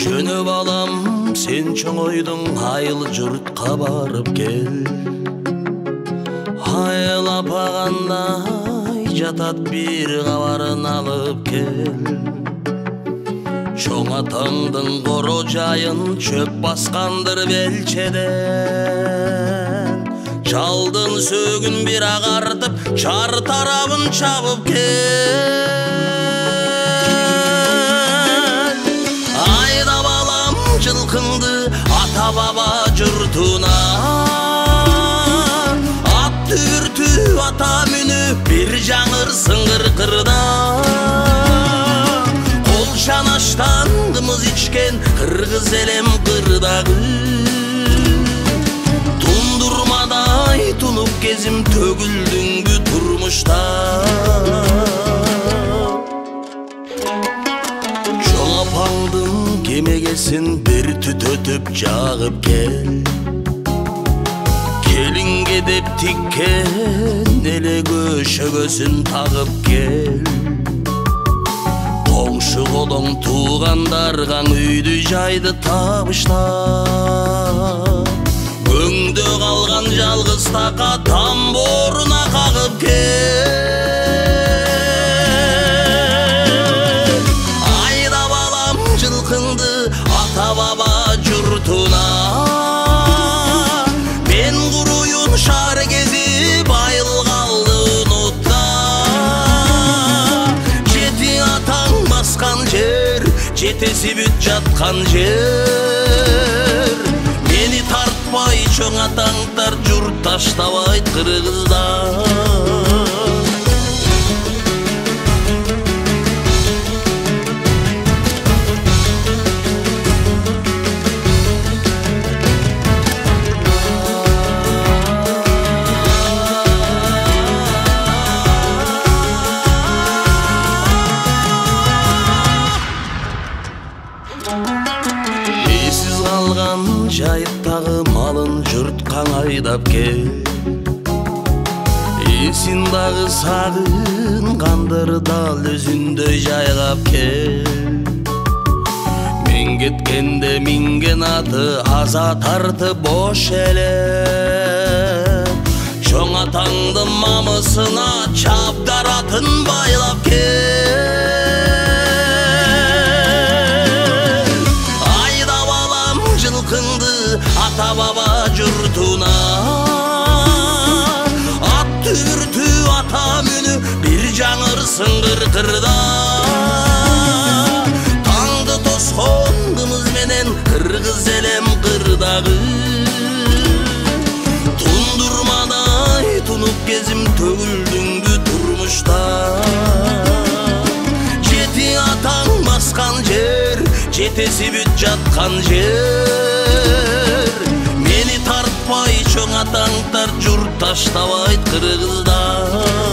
Жөнө балам, сен чоңойдуң, айыл жұртқа барып кел. Айыл апағандай жатат бир кабарын алып кел. Чоң атаңдың коро жайын чөп баскандыр белчеден. Жалдын сөгүн бир агартып, чар тарабын чабып кел. Жылқыңды ата баба жұртуна, ат түртү ата мүнү бир жаңырсың кыркырда. Кол шанаштан кымыз ичкен кыргыз элем кырдагы. Тундурмадай тунуп кезим төгүлдүңбү турмушта. Чоң апаңдын кемегесин бир түтөтүп жагып кел. Келинге деп тиккен эле көшөгөсүн тагып кел. Коңшу колоң туугандарга үйдү жайды табыштап, өңдө калган жалгыз така тамборуна кагып кел. Ата баба жұртуна, мен куруюн шаар кезип айыл калды унутта. Жети атаң баскан жер, жетеси бүт жаткан жер. Мени тартпай чоң атаңдар журт таштабайт кыргыздар. Эсиз калган жайыктагы малын жұртқа айдап кел. Эсин дагы сагынгандыр дал өзүндөй жайгап кел. Мен кеткенде минген аты аза тартып бош эле. Чоң атаңдын мамысына чабдар атын байлап кел. Ата баба жұртуна, ат түртү ата мүнү бир жаңырсың кыркырда. Таңды тоскон кымыз менен кыргыз элем кырдагы. Тундурмадай тунуп кезим төгүлдүңбү турмушта. Жети атаң баскан жер, жетеси бүт жаткан жер. Мени тартпай чоң атаңдар журт таштабайт кыргыздар.